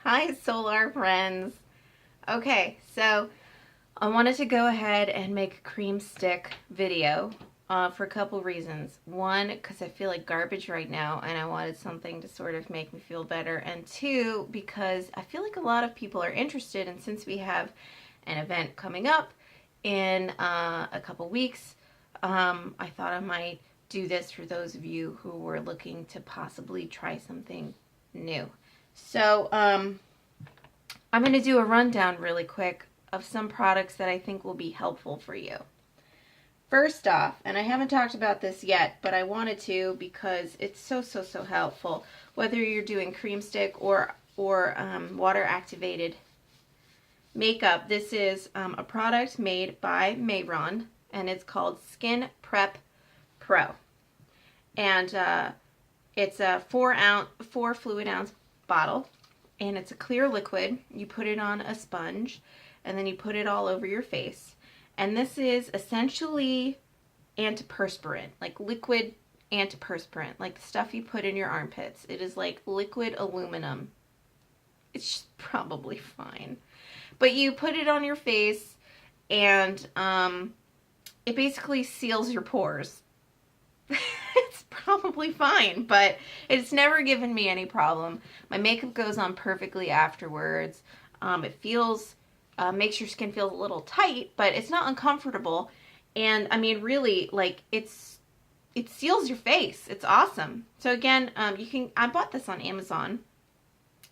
Hi, solar friends. Okay, so I wanted to go ahead and make a cream stick video for a couple reasons. One, because I feel like garbage right now and I wanted something to sort of make me feel better. And two, because I feel like a lot of people are interested, and since we have an event coming up in a couple weeks, I thought I might do this for those of you who were looking to possibly try something new. So, I'm going to do a rundown really quick of some products that I think will be helpful for you. First off, and I haven't talked about this yet, but I wanted to because it's so helpful, whether you're doing cream stick or water activated makeup. This is a product made by Mayron, and it's called Skin Prep Pro. And it's a 4 fluid ounce bottle, and it's a clear liquid. You put it on a sponge, and then you put it all over your face. And this is essentially antiperspirant, like liquid antiperspirant, like the stuff you put in your armpits. It is like liquid aluminum. It's probably fine. But you put it on your face, and it basically seals your pores. It's probably fine, but it's never given me any problem. My makeup goes on perfectly afterwards. It feels, makes your skin feel a little tight, but it's not uncomfortable. And I mean, really, like it seals your face. It's awesome. So again, I bought this on Amazon.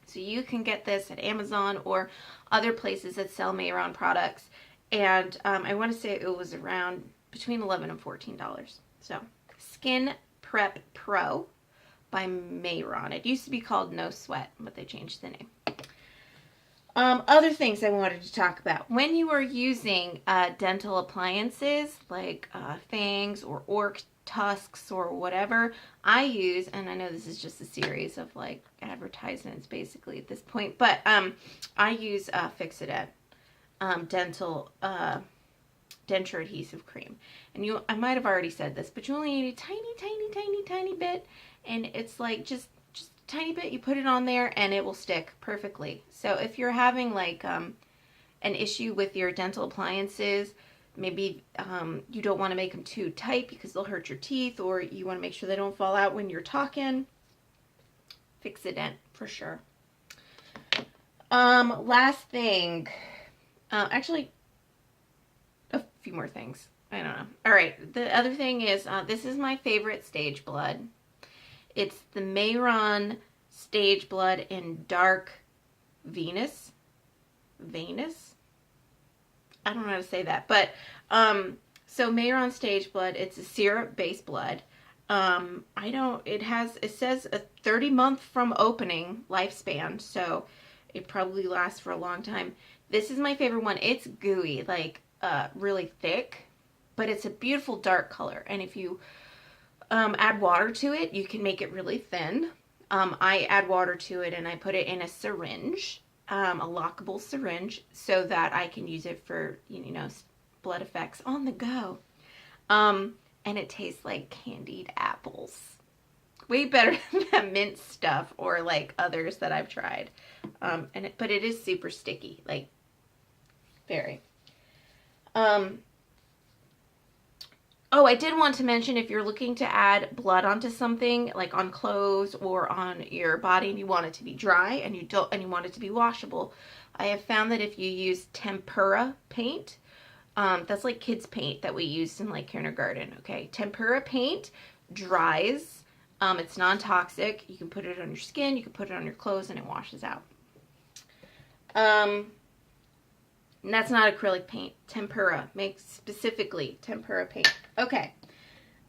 So you can get this at Amazon or other places that sell Mayron products. And I want to say it was around between $11 and $14. So Skin Prep Pro by Mayron. It used to be called No Sweat, but they changed the name. Other things I wanted to talk about. When you are using dental appliances like fangs or orc tusks or whatever, I use, and I know this is just a series of like advertisements basically at this point, but I use Fix-It dental denture adhesive cream. And I might have already said this, but you only need a tiny bit, and it's like just a tiny bit. You put it on there and it will stick perfectly. So if you're having like an issue with your dental appliances, maybe you don't want to make them too tight because they'll hurt your teeth, or you want to make sure they don't fall out when you're talking, Fix-It for sure. Last thing, actually a few more things. I don't know. All right. The other thing is, this is my favorite Stage Blood. It's the Mayron Stage Blood in Dark Venus. I don't know how to say that, but so Mayron Stage Blood. It's a syrup-based blood. It says a 30-month from opening lifespan, so it probably lasts for a long time. This is my favorite one. It's gooey, like really thick, but it's a beautiful dark color. And if you add water to it, you can make it really thin. I add water to it and I put it in a syringe, a lockable syringe, so that I can use it for, blood effects on the go. And it tastes like candied apples. Way better than mint stuff or like others that I've tried. But it is super sticky, like very. Oh, I did want to mention, if you're looking to add blood onto something, like on clothes or on your body, and you want it to be dry and you want it to be washable, I have found that if you use tempera paint, that's like kids paint that we used in like kindergarten, okay? Tempera paint dries. It's non-toxic. You can put it on your skin, you can put it on your clothes, and it washes out. And that's not acrylic paint. Tempera. Make specifically tempera paint. Okay.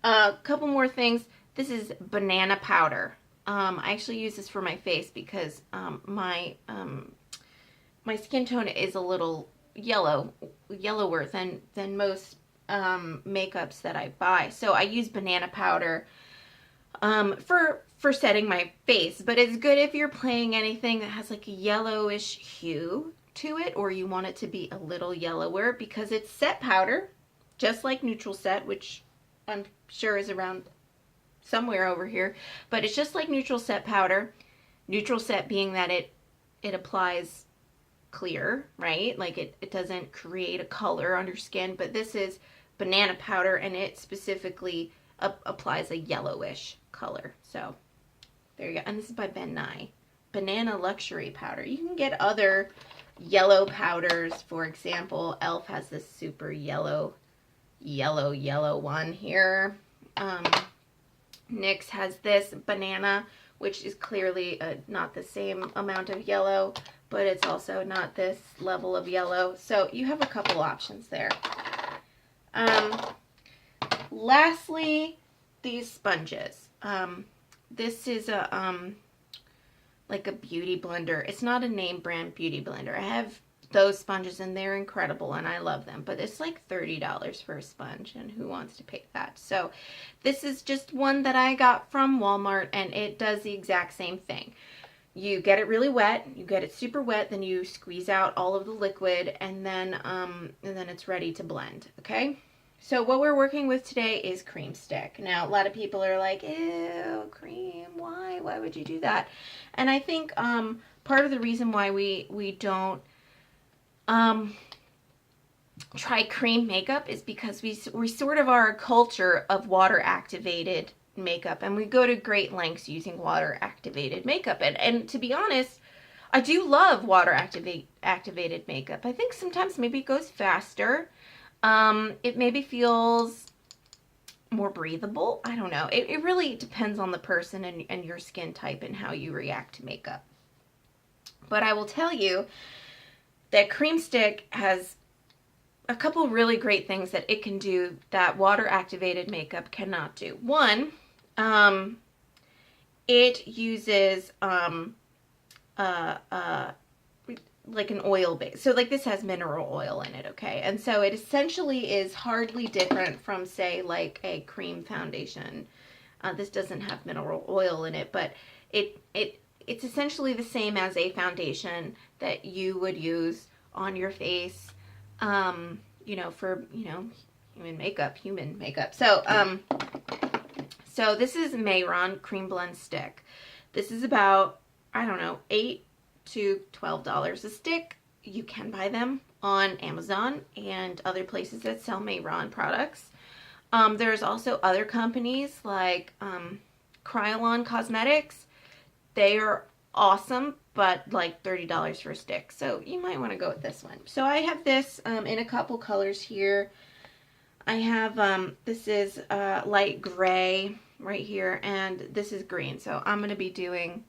A couple more things. This is banana powder. I actually use this for my face because my skin tone is a little yellower than most makeups that I buy. So I use banana powder for setting my face. But it's good if you're playing anything that has like a yellowish hue to it, or you want it to be a little yellower, because it's set powder, just like neutral set, which I'm sure is around somewhere over here, but it's just like neutral set powder. Neutral set being that it it applies clear, right? Like it doesn't create a color on your skin, but this is banana powder and it specifically applies a yellowish color. So there you go. And this is by Ben Nye. Banana Luxury Powder. You can get other yellow powders. For example, e.l.f. has this super yellow one here. NYX has this banana, which is clearly not the same amount of yellow, but it's also not this level of yellow. So you have a couple options there. Lastly, these sponges. This is a like a beauty blender. It's not a name brand beauty blender. I have those sponges and they're incredible and I love them, but it's like $30 for a sponge and who wants to pay that? So this is just one that I got from Walmart and it does the exact same thing. You get it really wet, you get it super wet, then you squeeze out all of the liquid and then it's ready to blend, okay? So what we're working with today is Cream Stick. Now, a lot of people are like, ew, cream, why? Why would you do that? And I think part of the reason why we don't try cream makeup is because we sort of are a culture of water-activated makeup, and we go to great lengths using water-activated makeup. And to be honest, I do love water-activated makeup. I think sometimes maybe it goes faster. It maybe feels more breathable. I don't know. It really depends on the person and your skin type and how you react to makeup. But I will tell you that Cream Stick has a couple really great things that it can do that water-activated makeup cannot do. One, it uses like an oil base. So like this has mineral oil in it, okay? And so it essentially is hardly different from, say, like a cream foundation. This doesn't have mineral oil in it, but it's essentially the same as a foundation that you would use on your face, you know, for, you know, human makeup. So this is Mayron CreamBlend stick. This is about, I don't know, $8 to $12 a stick. You can buy them on Amazon and other places that sell Mayron products. There's also other companies like Kryolan Cosmetics. They are awesome, but like $30 for a stick. So you might want to go with this one. So I have this in a couple colors here. I have, this is light gray right here, and this is green. So I'm going to be doing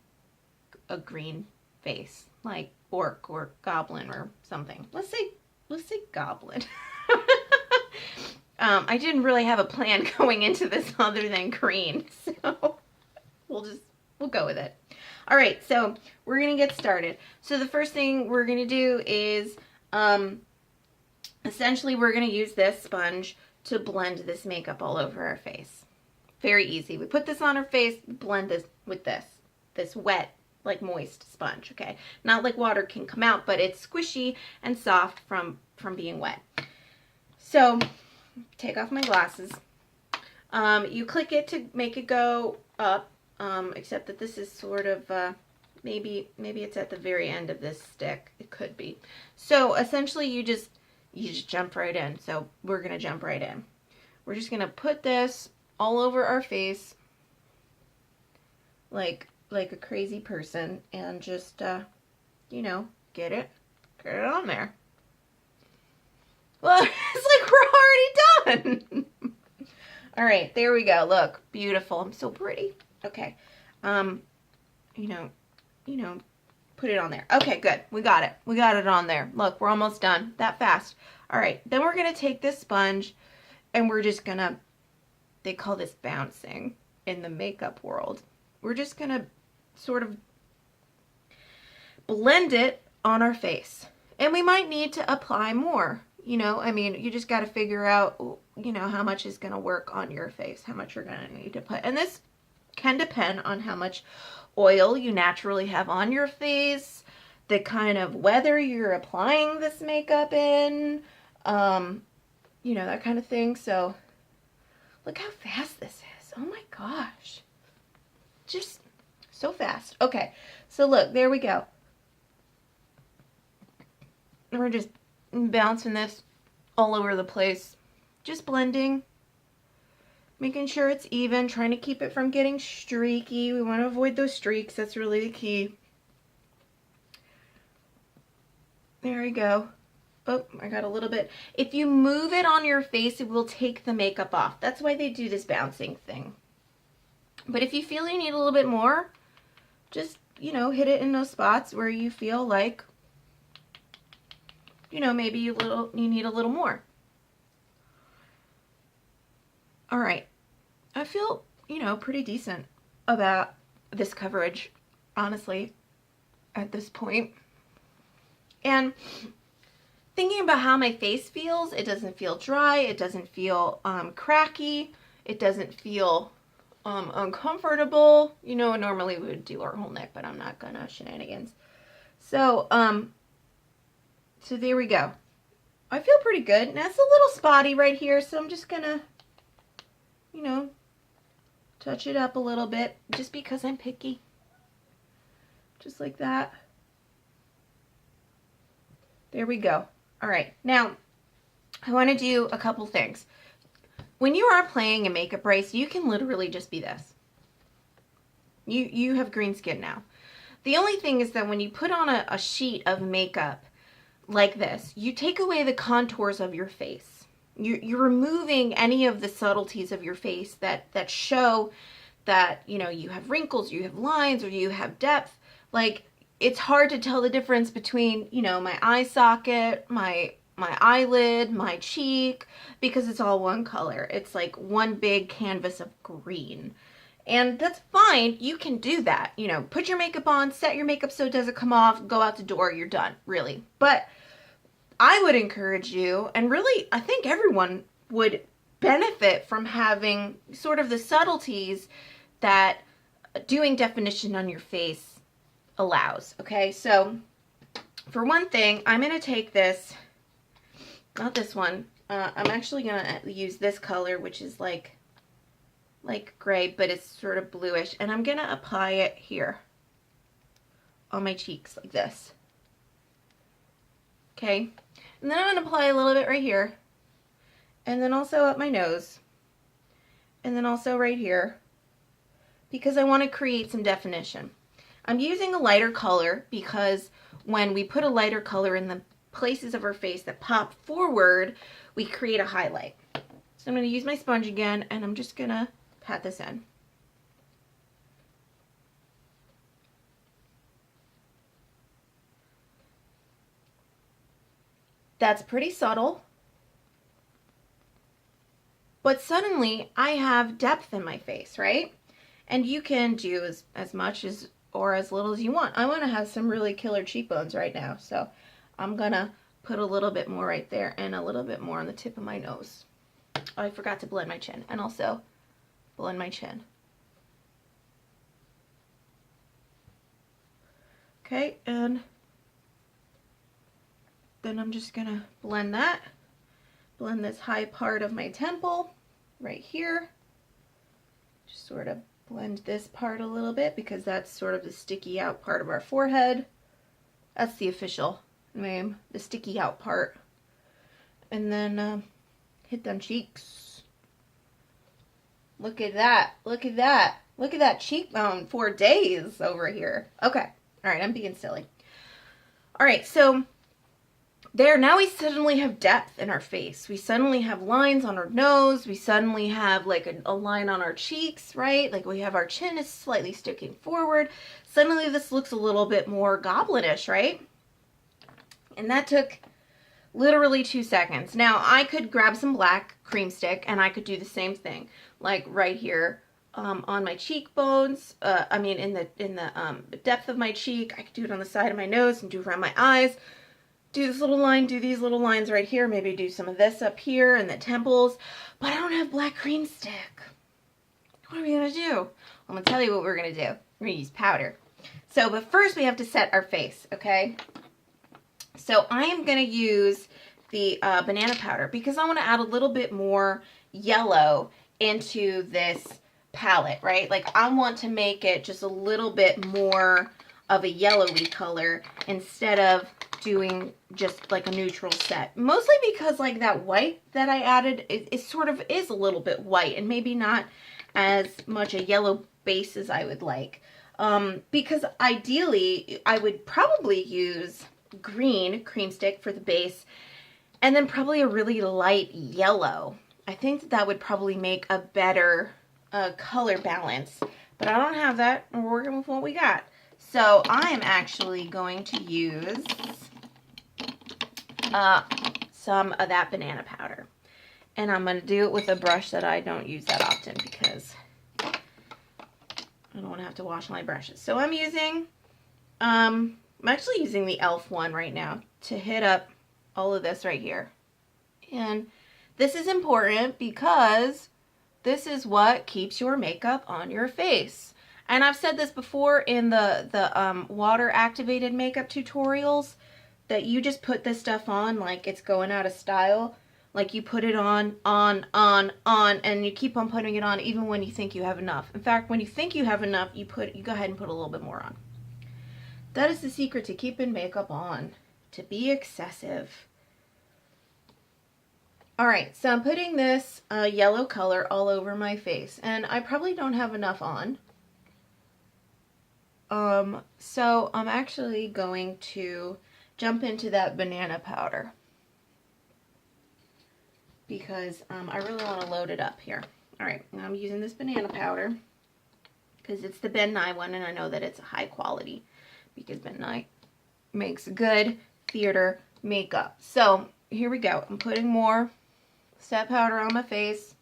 a green face, like orc or goblin or something. Let's say goblin. I didn't really have a plan going into this other than green, so we'll go with it. All right, so we're gonna get started. So the first thing we're gonna do is essentially we're gonna use this sponge to blend this makeup all over our face. Very easy. We put this on our face, blend this with this wet, like moist sponge, okay? Not like water can come out, but it's squishy and soft from being wet. So, take off my glasses. You click it to make it go up, except that this is sort of, maybe it's at the very end of this stick. It could be. So, essentially you just jump right in. So, we're gonna jump right in. We're just gonna put this all over our face, like a crazy person, and just, you know, get it on there. Well, it's like we're already done. All right, there we go. Look, beautiful. I'm so pretty. Okay. You know, put it on there. Okay, good. We got it. We got it on there. Look, we're almost done. That fast. All right, then we're going to take this sponge and we're just going to, they call this bouncing in the makeup world. We're just going to sort of blend it on our face. And we might need to apply more. You know, I mean, you just got to figure out, you know, how much is going to work on your face, how much you're going to need to put. And this can depend on how much oil you naturally have on your face, the kind of weather you're applying this makeup in, you know, that kind of thing. So look how fast this is. Oh my gosh. Just so fast. Okay, so look, there we go. we're just bouncing this all over the place. Just blending. Making sure it's even, trying to keep it from getting streaky. We want to avoid those streaks. That's really the key. There we go. Oh, I got a little bit. If you move it on your face, it will take the makeup off. That's why they do this bouncing thing. But if you feel you need a little bit more, just, you know, hit it in those spots where you feel like, you know, maybe you need a little more. All right, I feel, you know, pretty decent about this coverage, honestly, at this point. And thinking about how my face feels, it doesn't feel dry, it doesn't feel cracky, it doesn't feel uncomfortable. You know, normally we would do our whole neck, but I'm not gonna shenanigans. So, so there we go. I feel pretty good. Now it's a little spotty right here, so I'm just gonna, you know, touch it up a little bit just because I'm picky. Just like that. There we go. All right, now I want to do a couple things. When you are playing a makeup brace, you can literally just be this. You have green skin now. The only thing is that when you put on a sheet of makeup like this, you take away the contours of your face. You're removing any of the subtleties of your face that show that, you know, you have wrinkles, you have lines, or you have depth. Like, it's hard to tell the difference between, you know, my eye socket, my eyelid, my cheek, because it's all one color. It's like one big canvas of green. And that's fine. You can do that. You know, put your makeup on, set your makeup so it doesn't come off, go out the door, you're done, really. But I would encourage you, and really, I think everyone would benefit from having sort of the subtleties that doing definition on your face allows. Okay, so for one thing, I'm going to take this, not this one, I'm actually going to use this color, which is like gray, but it's sort of bluish, and I'm going to apply it here on my cheeks like this. Okay, and then I'm going to apply a little bit right here, and then also up my nose, and then also right here, because I want to create some definition. I'm using a lighter color because when we put a lighter color in the places of our face that pop forward, we create a highlight. So I'm going to use my sponge again, and I'm just going to pat this in. That's pretty subtle, but suddenly I have depth in my face, right? And you can do as much as or as little as you want. I want to have some really killer cheekbones right now, so I'm gonna put a little bit more right there and a little bit more on the tip of my nose. Oh, I forgot to blend my chin, and also blend my chin. Okay, and then I'm just gonna blend that. Blend this high part of my temple right here. Just sort of blend this part a little bit because that's sort of the sticky out part of our forehead. That's the official name, the sticky out part. And then hit them cheeks. Look at that. Look at that. Look at that cheekbone for days over here. Okay. All right, I'm being silly. All right, so there, now we suddenly have depth in our face. We suddenly have lines on our nose. We suddenly have like a line on our cheeks, right? Like we have our chin is slightly sticking forward. Suddenly this looks a little bit more goblinish, right? And that took literally 2 seconds. Now I could grab some black cream stick and I could do the same thing, like right here on my cheekbones. I mean, in the depth of my cheek. I could do it on the side of my nose and do it around my eyes. Do this little line, do these little lines right here, maybe do some of this up here and the temples, but I don't have black cream stick. What are we gonna do? I'm gonna tell you what we're gonna do. We're gonna use powder. So, but first we have to set our face, okay? So I am gonna use the banana powder because I wanna add a little bit more yellow into this palette, right? Like I want to make it just a little bit more of a yellowy color instead of doing just like a neutral set. Mostly because like that white that I added, it sort of is a little bit white and maybe not as much a yellow base as I would like. Because ideally I would probably use green cream stick for the base and then probably a really light yellow. I think that would probably make a better color balance, but I don't have that. We're working with what we got. So I'm actually going to use some of that banana powder. And I'm going to do it with a brush that I don't use that often because I don't want to have to wash my brushes. So I'm using, I'm actually using the e.l.f. one right now to hit up all of this right here. And this is important because this is what keeps your makeup on your face. And I've said this before in the water activated makeup tutorials, that you just put this stuff on like it's going out of style. Like you put it on, and you keep on putting it on even when you think you have enough. In fact, when you think you have enough, you go ahead and put a little bit more on. That is the secret to keeping makeup on, to be excessive. All right, so I'm putting this yellow color all over my face, and I probably don't have enough on. So I'm actually going to jump into that banana powder because I really want to load it up here. All right, now I'm using this banana powder because it's the Ben Nye one, and I know that it's high quality because Ben Nye makes good theater makeup. So here we go. I'm putting more set powder on my face.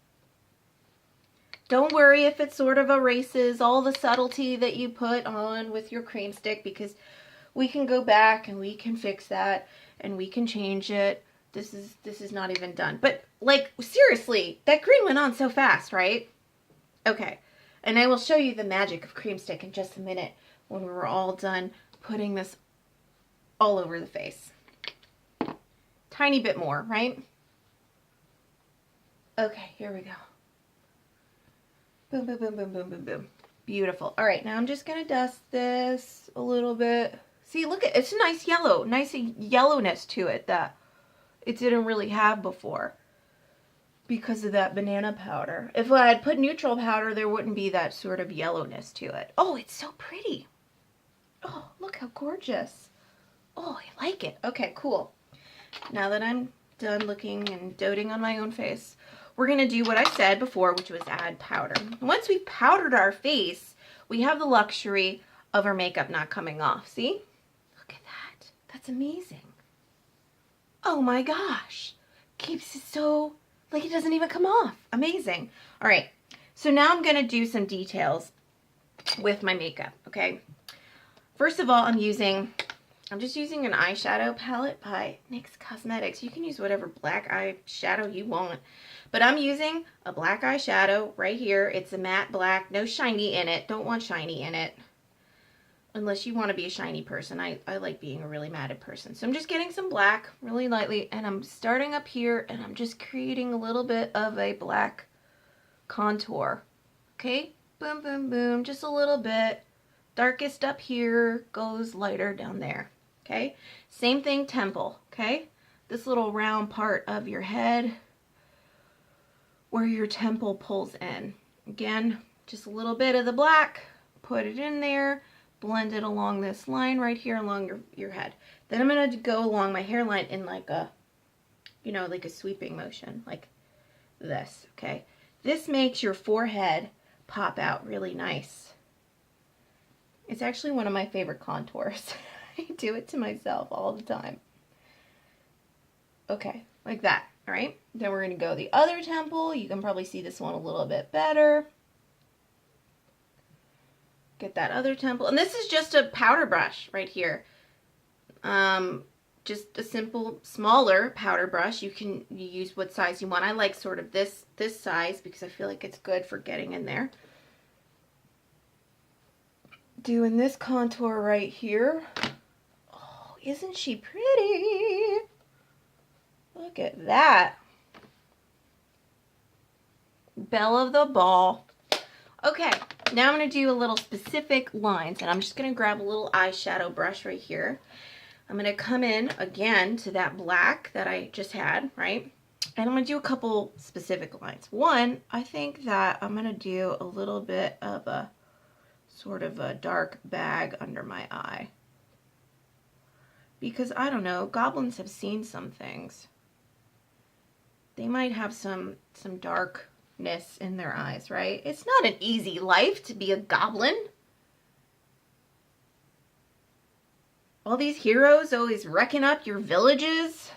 Don't worry if it sort of erases all the subtlety that you put on with your cream stick, because we can go back and we can fix that and we can change it. This is not even done. But like seriously, that green went on so fast, right? Okay. And I will show you the magic of cream stick in just a minute when we're all done putting this all over the face. Tiny bit more, right? Okay, here we go. Boom, boom, boom, boom, boom, boom, boom. Beautiful. All right, now I'm just going to dust this a little bit. See, look at it's a nice yellow, nice yellowness to it that it didn't really have before because of that banana powder. If I had put neutral powder, there wouldn't be that sort of yellowness to it. Oh, it's so pretty. Oh, look how gorgeous. Oh, I like it. Okay, cool. Now that I'm done looking and doting on my own face, we're going to do what I said before, which was add powder. Once we've powdered our face, we have the luxury of our makeup not coming off. See? Look at that. That's amazing. Oh my gosh. Keeps it so, like it doesn't even come off. Amazing. All right. So now I'm going to do some details with my makeup, okay? First of all, I'm just using an eyeshadow palette by NYX Cosmetics. You can use whatever black eyeshadow you want. But I'm using a black eyeshadow right here. It's a matte black, no shiny in it. Don't want shiny in it. Unless you want to be a shiny person. I like being a really matted person. So I'm just getting some black really lightly. And I'm starting up here and I'm just creating a little bit of a black contour. Okay? Boom, boom, boom. Just a little bit. Darkest up here goes lighter down there. Okay? Same thing, temple. Okay? This little round part of your head where your temple pulls in. Again, just a little bit of the black, put it in there, blend it along this line right here along your head. Then I'm going to go along my hairline in like a, like a sweeping motion, like this, okay? This makes your forehead pop out really nice. It's actually one of my favorite contours. I do it to myself all the time. Okay, like that. All right, then we're going to go the other temple. You can probably see this one a little bit better. Get that other temple. And this is just a powder brush right here. Just a simple, smaller powder brush. You can use what size you want. I like sort of this size because I feel like it's good for getting in there. Doing this contour right here. Oh, isn't she pretty? Look at that. Belle of the ball. Okay, now I'm going to do a little specific lines, and I'm just going to grab a little eyeshadow brush right here. I'm going to come in again to that black that I just had, right? And I'm going to do a couple specific lines. One, I think that I'm going to do a little bit of a sort of a dark bag under my eye. Because, I don't know, goblins have seen some things. They might have some darkness in their eyes, right? It's not an easy life to be a goblin. All these heroes always wrecking up your villages.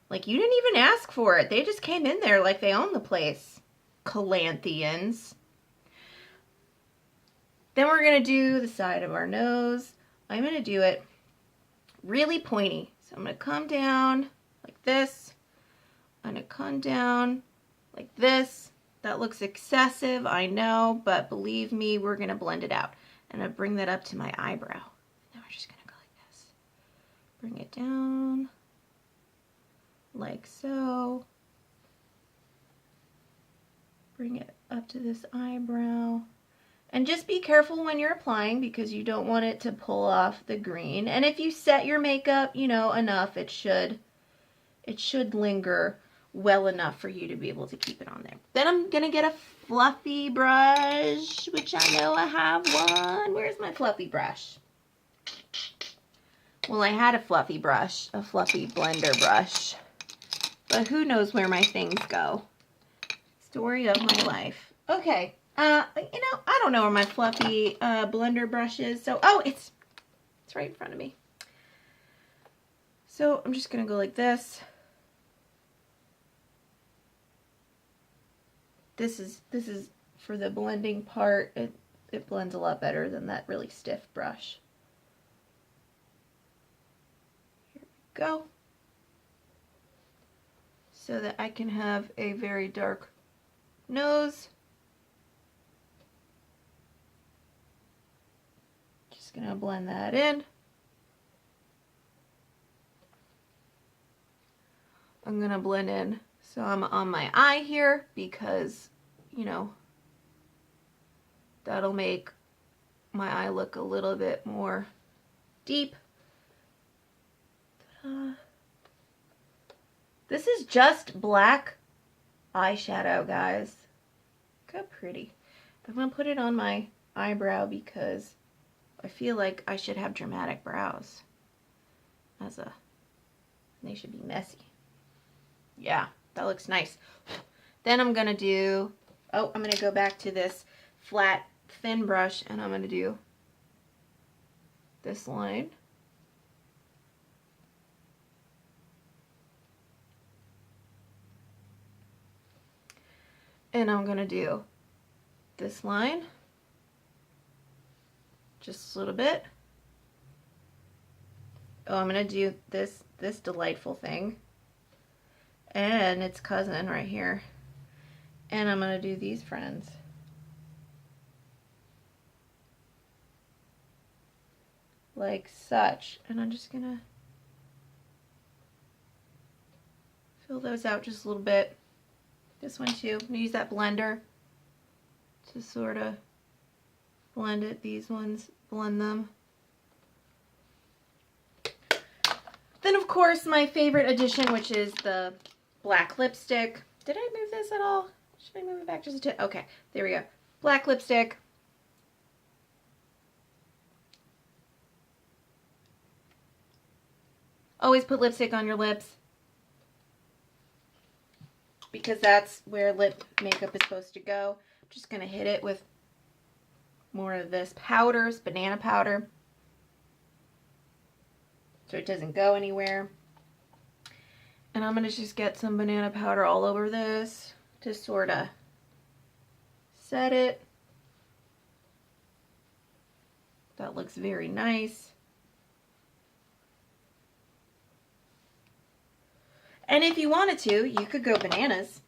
Like, you didn't even ask for it. They just came in there like they own the place. Calanthians. Then we're going to do the side of our nose. I'm going to do it really pointy. So I'm going to come down like this. I'm going to come down like this. That looks excessive, I know, but believe me, we're going to blend it out. And I bring that up to my eyebrow. Now we're just going to go like this. Bring it down like so. Bring it up to this eyebrow. And just be careful when you're applying because you don't want it to pull off the green. And if you set your makeup, you know, enough, it should linger well enough for you to be able to keep it on there. Then I'm going to get a fluffy brush, which I know I have one. Where's my fluffy brush? Well, I had a fluffy brush, a fluffy blender brush. But who knows where my things go. Story of my life. Okay. You know, I don't know where my fluffy blender brush is. So, oh, it's right in front of me. So I'm just going to go like this. This is for the blending part. It blends a lot better than that really stiff brush. Here we go. So that I can have a very dark nose. Just gonna blend that in. I'm gonna blend in some on my eye here because, you know, that'll make my eye look a little bit more deep. This is just black eyeshadow, guys. Look how pretty. I'm gonna put it on my eyebrow because I feel like I should have dramatic brows. They should be messy. Yeah, that looks nice. Then I'm gonna do, I'm gonna go back to this flat, thin brush and I'm gonna do this line. And I'm gonna do this line. Just a little bit. Oh, I'm gonna do this delightful thing. And its cousin right here. And I'm gonna do these friends. Like such. And I'm just gonna fill those out just a little bit. This one too. I'm gonna use that blender to sort of blend it. These ones, blend them. Then of course my favorite addition, which is the black lipstick. Did I move this at all? Should I move it back just a bit? Okay, there we go. Black lipstick. Always put lipstick on your lips because that's where lip makeup is supposed to go. I'm just going to hit it with more of this powders, banana powder, so it doesn't go anywhere. And I'm going to just get some banana powder all over this to sort of set it. That looks very nice. And if you wanted to, you could go bananas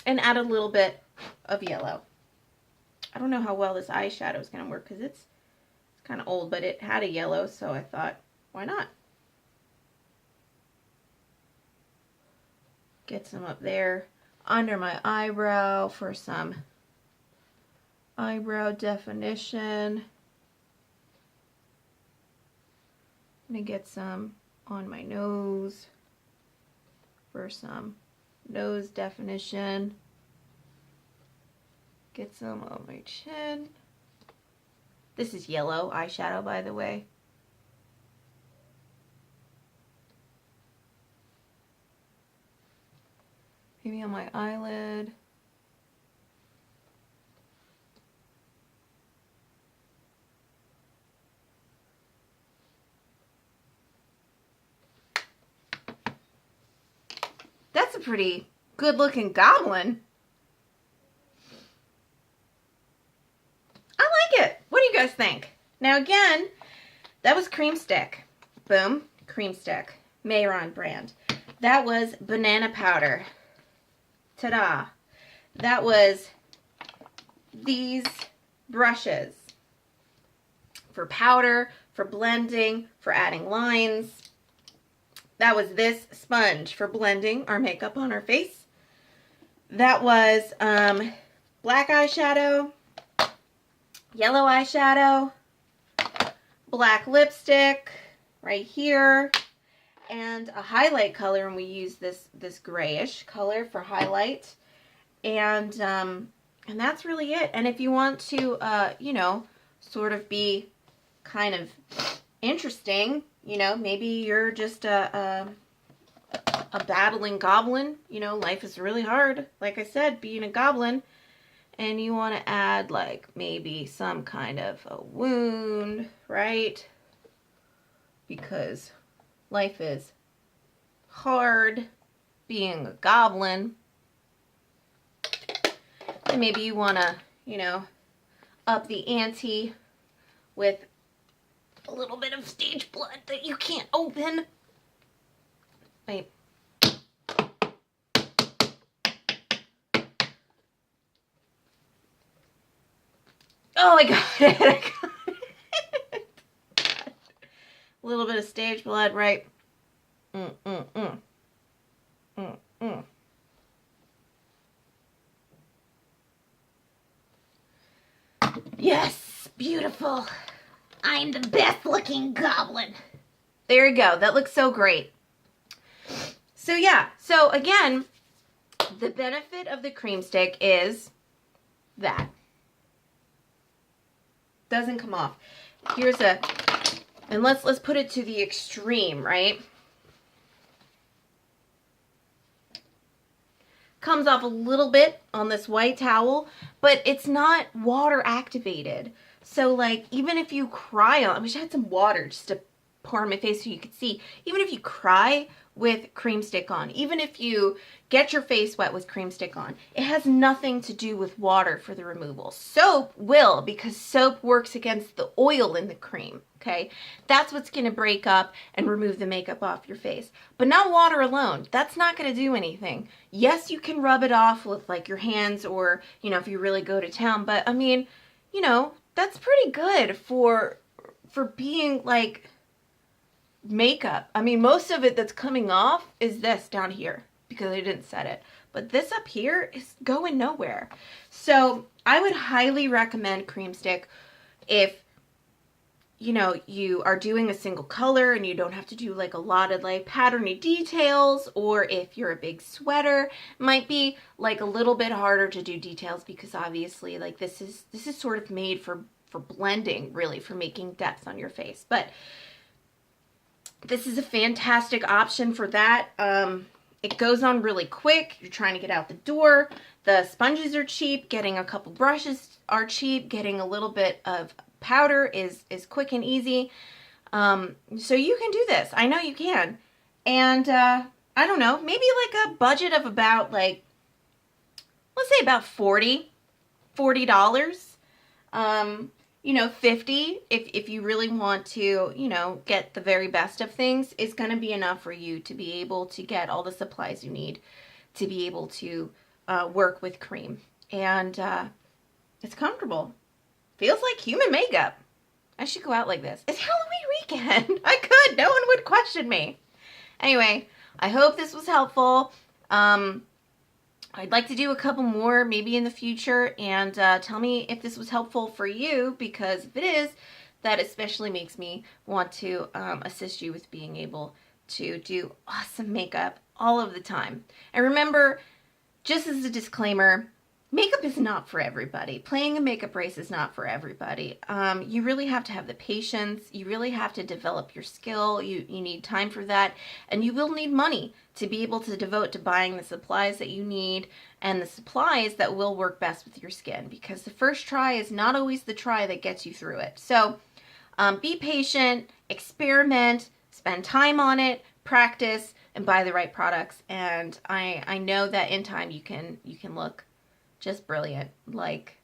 and add a little bit of yellow. I don't know how well this eyeshadow is going to work because it's kind of old, but it had a yellow, so I thought, why not? Get some up there under my eyebrow for some eyebrow definition. I'm gonna get some on my nose for some nose definition. Get some on my chin. This is yellow eyeshadow, by the way. Maybe on my eyelid. That's a pretty good looking goblin. I like it. What do you guys think? Now again, that was Cream Stick. Boom, Cream Stick. Mayron brand. That was banana powder. Ta-da. That was these brushes for powder, for blending, for adding lines. That was this sponge for blending our makeup on our face. That was black eyeshadow, yellow eyeshadow, black lipstick right here, and a highlight color, and we use this grayish color for highlight. And that's really it. And if you want to you know, sort of be kind of interesting, you know, maybe you're just a battling goblin, you know, life is really hard, like I said, being a goblin, and you want to add like maybe some kind of a wound, right? Because life is hard being a goblin. And maybe you want to, you know, up the ante with a little bit of stage blood that you can't open. Wait. Oh, I got it. I got it. A little bit of stage blood, right? Yes, beautiful. I'm the best looking goblin. There you go. That looks so great. So yeah, so again, the benefit of the cream stick is that doesn't come off. Here's a, and let's put it to the extreme, right? Comes off a little bit on this white towel, but it's not water activated. So like, even if you cry on, I wish I had some water just to pour on my face so you could see. Even if you cry with cream stick on, even if you get your face wet with cream stick on, it has nothing to do with water for the removal. Soap will, because soap works against the oil in the cream, okay? That's what's gonna break up and remove the makeup off your face. But not water alone. That's not gonna do anything. Yes, you can rub it off with like your hands, or, you know, if you really go to town, but I mean, you know, that's pretty good for being like makeup. I mean, most of it that's coming off is this down here because I didn't set it. But this up here is going nowhere. So I would highly recommend Cream Stick if, you know, you are doing a single color and you don't have to do like a lot of like patterny details, or if you're a big sweater, it might be like a little bit harder to do details because obviously like this is sort of made for blending, really, for making depth on your face. But this is a fantastic option for that. It goes on really quick. You're trying to get out the door. The sponges are cheap. Getting a couple brushes are cheap. Getting a little bit of powder is quick and easy. So you can do this. I know you can. And I don't know, maybe like a budget of about like, let's say about $40. You know, 50 if you really want to, you know, get the very best of things, is going to be enough for you to be able to get all the supplies you need to be able to work with cream. And it's comfortable. Feels like human makeup. I should go out like this. It's Halloween weekend. I could. No one would question me. Anyway, I hope this was helpful. I'd like to do a couple more maybe in the future, and tell me if this was helpful for you, because if it is, that especially makes me want to assist you with being able to do awesome makeup all of the time. And remember, just as a disclaimer, makeup is not for everybody. Playing a makeup race is not for everybody. You really have to have the patience. You really have to develop your skill. You need time for that. And you will need money to be able to devote to buying the supplies that you need and the supplies that will work best with your skin, because the first try is not always the try that gets you through it. So be patient, experiment, spend time on it, practice, and buy the right products. And I know that in time you can look just brilliant, like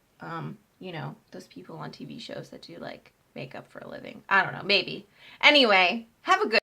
you know, those people on TV shows that do like makeup for a living. I don't know, maybe. Anyway, have a good